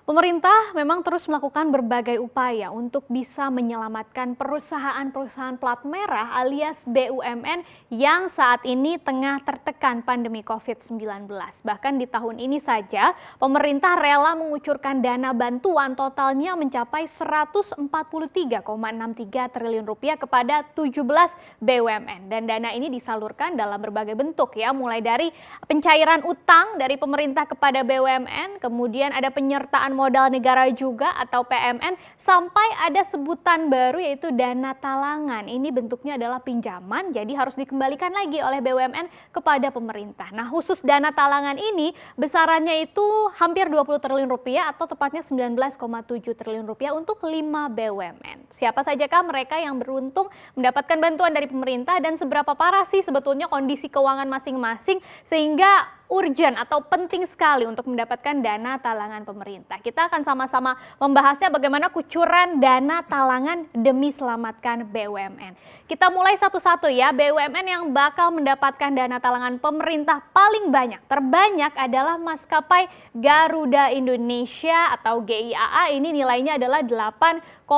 Pemerintah memang terus melakukan berbagai upaya untuk bisa menyelamatkan perusahaan-perusahaan plat merah alias BUMN yang saat ini tengah tertekan pandemi COVID-19. Bahkan di tahun ini saja, pemerintah rela mengucurkan dana bantuan totalnya mencapai 143,63 triliun rupiah kepada 17 BUMN. Dan dana ini disalurkan dalam berbagai bentuk ya, mulai dari pencairan utang dari pemerintah kepada BUMN, kemudian ada penyertaan modal negara juga atau PMN, sampai ada sebutan baru yaitu dana talangan. Ini bentuknya adalah pinjaman, jadi harus dikembalikan lagi oleh BUMN kepada pemerintah. Nah, khusus dana talangan ini besarannya itu hampir 20 triliun rupiah atau tepatnya 19,7 triliun rupiah untuk 5 BUMN. Siapa sajakah mereka yang beruntung mendapatkan bantuan dari pemerintah dan seberapa parah sih sebetulnya kondisi keuangan masing-masing sehingga urgent atau penting sekali untuk mendapatkan dana talangan pemerintah. Kita akan sama-sama membahasnya bagaimana kucuran dana talangan demi selamatkan BUMN. Kita mulai satu-satu ya, BUMN yang bakal mendapatkan dana talangan pemerintah paling banyak, terbanyak adalah maskapai Garuda Indonesia atau GIAA, ini nilainya adalah 8,5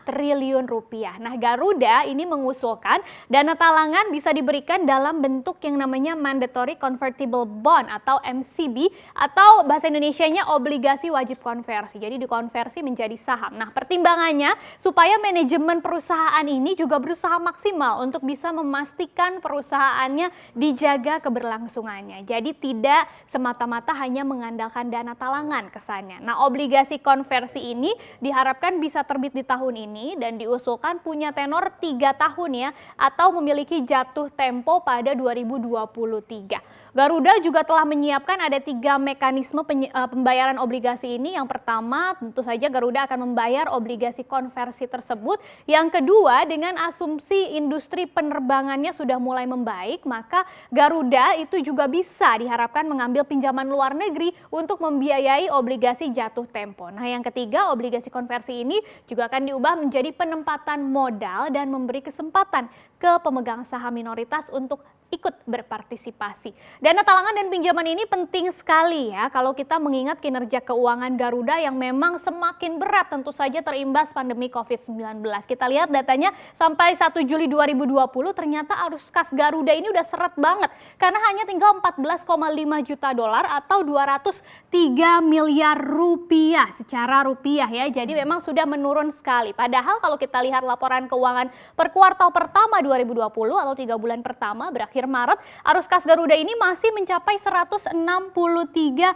triliun rupiah. Nah, Garuda ini mengusulkan dana talangan bisa diberikan dalam bentuk yang namanya mandatory convertible bond atau MCB atau bahasa Indonesianya obligasi wajib konversi. Jadi dikonversi menjadi saham. Nah, pertimbangannya supaya manajemen perusahaan ini juga berusaha maksimal untuk bisa memastikan perusahaannya dijaga keberlangsungannya. Jadi tidak semata-mata hanya mengandalkan dana talangan kesannya. Nah, obligasi konversi ini diharapkan bisa terbit di tahun ini dan diusulkan punya tenor 3 tahun ya, atau memiliki jatuh tempo pada 2023. Garuda juga telah menyiapkan ada 3 mekanisme pembayaran obligasi ini. Yang pertama tentu saja Garuda akan membayar obligasi konversi tersebut. Yang kedua, dengan asumsi industri penerbangannya sudah mulai membaik, maka Garuda itu juga bisa diharapkan mengambil pinjaman luar negeri untuk membiayai obligasi jatuh tempo. Nah, yang ketiga, obligasi konversi ini juga akan diubah menjadi penempatan modal dan memberi kesempatan ke pemegang saham minoritas untuk ikut berpartisipasi. Dana talangan dan pinjaman ini penting sekali ya kalau kita mengingat kinerja keuangan Garuda yang memang semakin berat tentu saja terimbas pandemi COVID-19. Kita lihat datanya sampai 1 Juli 2020 ternyata arus kas Garuda ini udah seret banget karena hanya tinggal 14,5 juta dolar atau 203 miliar rupiah secara rupiah ya. Jadi memang sudah menurun sekali. Padahal kalau kita lihat laporan keuangan per kuartal pertama 2020 atau 3 bulan pertama berakhir Maret, arus kas Garuda ini masih mencapai 163,32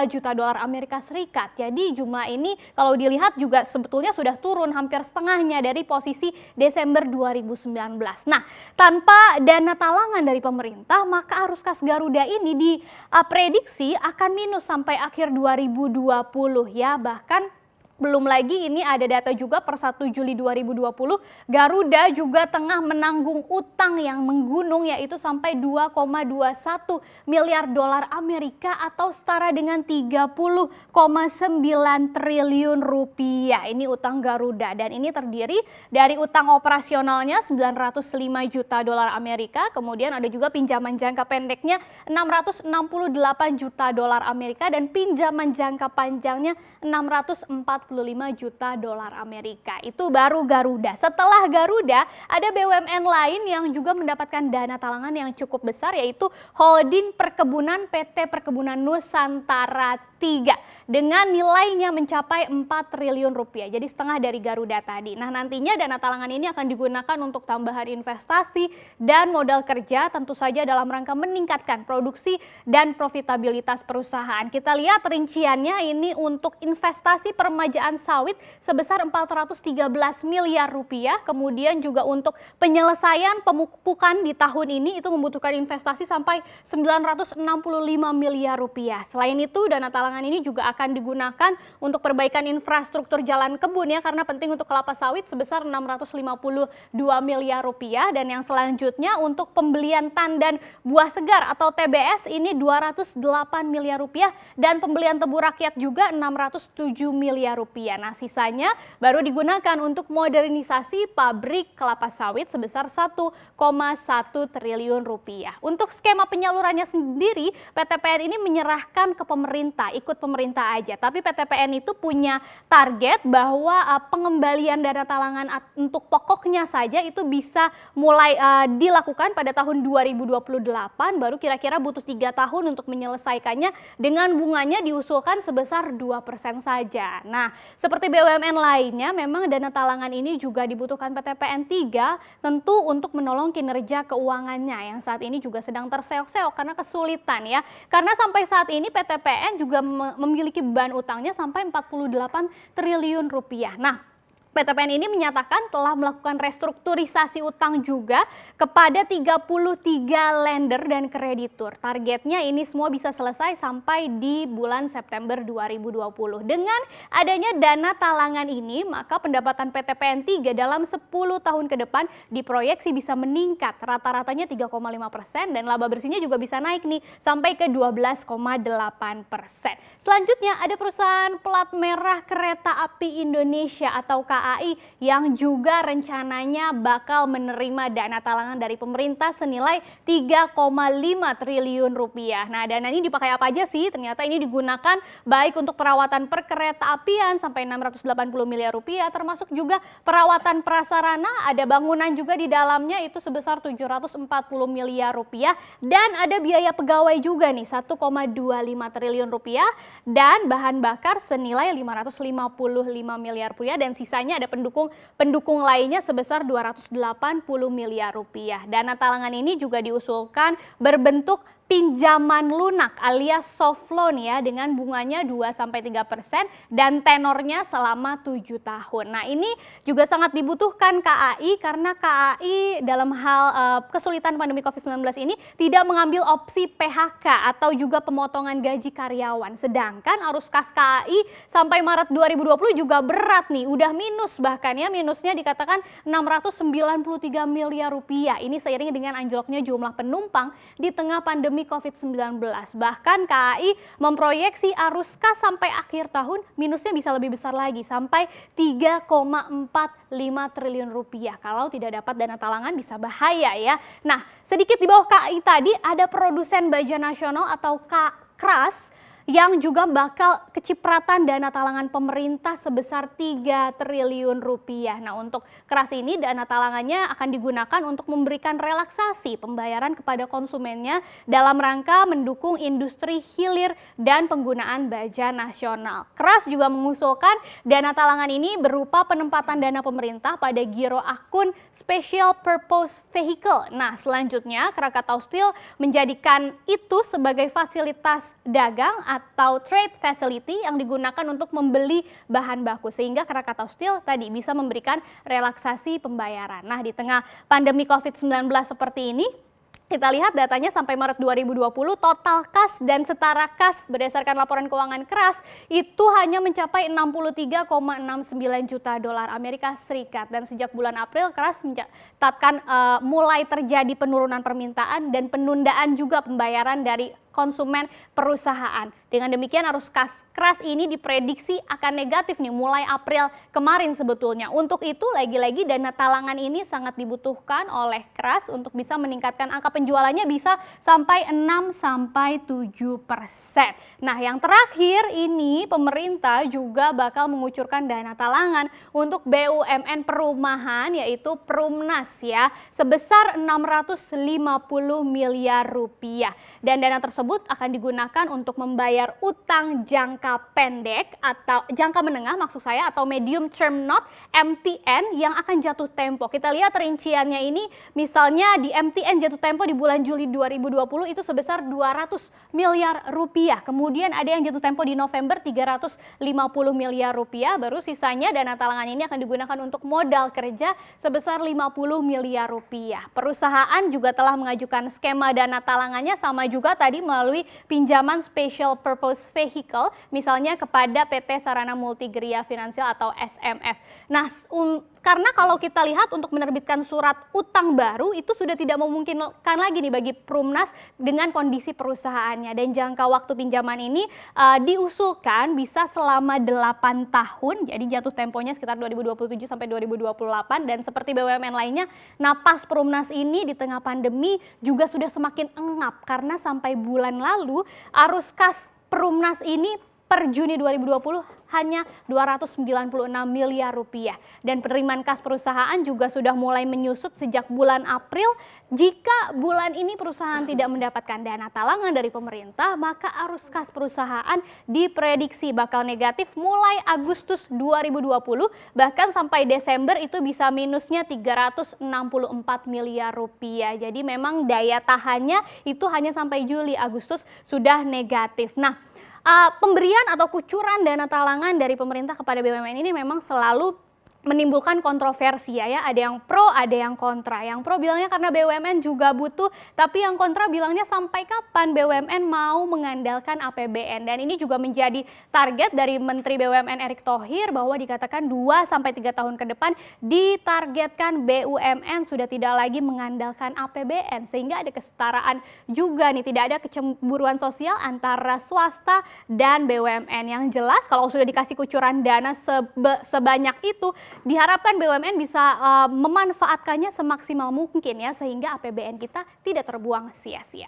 juta dolar Amerika Serikat. Jadi jumlah ini kalau dilihat juga sebetulnya sudah turun hampir setengahnya dari posisi Desember 2019. Nah, tanpa dana talangan dari pemerintah, maka arus kas Garuda ini diprediksi akan minus sampai akhir 2020 ya. Bahkan belum lagi ini ada data juga per 1 Juli 2020, Garuda juga tengah menanggung utang yang menggunung yaitu sampai 2,21 miliar dolar Amerika atau setara dengan 30,9 triliun rupiah. Ini utang Garuda dan ini terdiri dari utang operasionalnya 905 juta dolar Amerika, kemudian ada juga pinjaman jangka pendeknya 668 juta dolar Amerika dan pinjaman jangka panjangnya 645 juta dolar Amerika. Itu baru Garuda. Setelah Garuda, ada BUMN lain yang juga mendapatkan dana talangan yang cukup besar yaitu Holding Perkebunan PT Perkebunan Nusantara 3 dengan nilainya mencapai 4 triliun rupiah. Jadi setengah dari Garuda tadi. Nah, nantinya dana talangan ini akan digunakan untuk tambahan investasi dan modal kerja tentu saja dalam rangka meningkatkan produksi dan profitabilitas perusahaan. Kita lihat rinciannya ini untuk investasi peremajaan sawit sebesar 413 miliar rupiah. Kemudian juga untuk penyelesaian pemupukan di tahun ini itu membutuhkan investasi sampai 965 miliar rupiah. Selain itu dana talangan ini juga akan digunakan untuk perbaikan infrastruktur jalan kebun ya, karena penting untuk kelapa sawit sebesar 652 miliar rupiah. Dan yang selanjutnya untuk pembelian tandan buah segar atau TBS ini 208 miliar rupiah dan pembelian tebu rakyat juga 607 miliar rupiah. Nah, sisanya baru digunakan untuk modernisasi pabrik kelapa sawit sebesar 1,1 triliun rupiah. Untuk skema penyalurannya sendiri, PTPN ini menyerahkan ke pemerintah, ikut pemerintah aja. Tapi PTPN itu punya target bahwa pengembalian dana talangan untuk pokoknya saja itu bisa mulai dilakukan pada tahun 2028, baru kira-kira butuh 3 tahun untuk menyelesaikannya dengan bunganya diusulkan sebesar 2% saja. Nah, seperti BUMN lainnya, memang dana talangan ini juga dibutuhkan PTPN 3 tentu untuk menolong kinerja keuangannya yang saat ini juga sedang terseok-seok karena kesulitan ya. Karena sampai saat ini PTPN juga memiliki beban utangnya sampai 48 triliun rupiah. Nah, PTPN ini menyatakan telah melakukan restrukturisasi utang juga kepada 33 lender dan kreditur. Targetnya ini semua bisa selesai sampai di bulan September 2020. Dengan adanya dana talangan ini, maka pendapatan PTPN 3 dalam 10 tahun ke depan diproyeksi bisa meningkat. Rata-ratanya 3,5% dan laba bersihnya juga bisa naik nih sampai ke 12,8%. Selanjutnya ada perusahaan plat merah Kereta Api Indonesia atau KAI yang juga rencananya bakal menerima dana talangan dari pemerintah senilai 3,5 triliun rupiah. Nah, dana ini dipakai apa aja sih? Ternyata ini digunakan baik untuk perawatan perkereta apian sampai 680 miliar rupiah, termasuk juga perawatan prasarana, ada bangunan juga di dalamnya itu sebesar 740 miliar rupiah, dan ada biaya pegawai juga nih 1,25 triliun rupiah, dan bahan bakar senilai 555 miliar rupiah, dan sisanya ada pendukung lainnya sebesar 280 miliar rupiah. Dana talangan ini juga diusulkan berbentuk pinjaman lunak alias soft loan ya, dengan bunganya 2-3% dan tenornya selama 7 tahun. Nah, ini juga sangat dibutuhkan KAI karena KAI dalam hal kesulitan pandemi COVID-19 ini tidak mengambil opsi PHK atau juga pemotongan gaji karyawan. Sedangkan arus kas KAI sampai Maret 2020 juga berat nih, udah minus, bahkan ya minusnya dikatakan 693 miliar rupiah. Ini seiring dengan anjloknya jumlah penumpang di tengah pandemi COVID-19. Bahkan KAI memproyeksi arus kas sampai akhir tahun minusnya bisa lebih besar lagi sampai 3,45 triliun rupiah. Kalau tidak dapat dana talangan bisa bahaya ya. Nah, sedikit di bawah KAI tadi ada produsen baja nasional atau KRAS yang juga bakal kecipratan dana talangan pemerintah sebesar 3 triliun rupiah. Nah, untuk KRAS ini dana talangannya akan digunakan untuk memberikan relaksasi pembayaran kepada konsumennya dalam rangka mendukung industri hilir dan penggunaan baja nasional. KRAS juga mengusulkan dana talangan ini berupa penempatan dana pemerintah pada giro akun Special Purpose Vehicle. Nah, selanjutnya Krakatau Steel menjadikan itu sebagai fasilitas dagang atau trade facility yang digunakan untuk membeli bahan baku, sehingga Krakatau Steel tadi bisa memberikan relaksasi pembayaran. Nah, di tengah pandemi COVID-19 seperti ini, kita lihat datanya sampai Maret 2020 total kas dan setara kas berdasarkan laporan keuangan KRAS itu hanya mencapai 63,69 juta dolar Amerika Serikat, dan sejak bulan April KRAS mencatatkan mulai terjadi penurunan permintaan dan penundaan juga pembayaran dari konsumen perusahaan. Dengan demikian arus kas KRAS ini diprediksi akan negatif nih mulai April kemarin sebetulnya. Untuk itu lagi-lagi dana talangan ini sangat dibutuhkan oleh KRAS untuk bisa meningkatkan angka penjualannya bisa sampai 6-7%. Nah, yang terakhir ini pemerintah juga bakal mengucurkan dana talangan untuk BUMN perumahan yaitu Perumnas ya sebesar 650 miliar rupiah, dan dana tersebut akan digunakan untuk membayar utang jangka pendek atau jangka menengah maksud saya atau medium term note MTN yang akan jatuh tempo. Kita lihat rinciannya ini, misalnya di MTN jatuh tempo di bulan Juli 2020 itu sebesar 200 miliar rupiah. Kemudian ada yang jatuh tempo di November 350 miliar rupiah, baru sisanya dana talangan ini akan digunakan untuk modal kerja sebesar 50 miliar rupiah. Perusahaan juga telah mengajukan skema dana talangannya sama juga tadi melalui pinjaman Special Purpose Vehicle, misalnya kepada PT Sarana Multigria Finansial atau SMF. Nah, karena kalau kita lihat untuk menerbitkan surat utang baru itu sudah tidak memungkinkan lagi nih bagi Perumnas dengan kondisi perusahaannya, dan jangka waktu pinjaman ini diusulkan bisa selama 8 tahun, jadi jatuh temponya sekitar 2027 sampai 2028, dan seperti BUMN lainnya, napas Perumnas ini di tengah pandemi juga sudah semakin engap karena sampai bulan lalu arus kas Perumnas ini per Juni 2020 hanya 296 miliar rupiah. Dan penerimaan kas perusahaan juga sudah mulai menyusut sejak bulan April. Jika bulan ini perusahaan tidak mendapatkan dana talangan dari pemerintah, maka arus kas perusahaan diprediksi bakal negatif mulai Agustus 2020, bahkan sampai Desember itu bisa minusnya 364 miliar rupiah. Jadi memang daya tahannya itu hanya sampai Juli, Agustus sudah negatif. Nah, pemberian atau kucuran dana talangan dari pemerintah kepada BUMN ini memang selalu menimbulkan kontroversi ya, ada yang pro, ada yang kontra. Yang pro bilangnya karena BUMN juga butuh, tapi yang kontra bilangnya sampai kapan BUMN mau mengandalkan APBN. Dan ini juga menjadi target dari Menteri BUMN Erick Thohir, bahwa dikatakan 2-3 tahun ke depan ditargetkan BUMN sudah tidak lagi mengandalkan APBN, sehingga ada kesetaraan juga nih, tidak ada kecemburuan sosial antara swasta dan BUMN. Yang jelas kalau sudah dikasih kucuran dana sebanyak itu, diharapkan BUMN bisa memanfaatkannya semaksimal mungkin ya, sehingga APBN kita tidak terbuang sia-sia.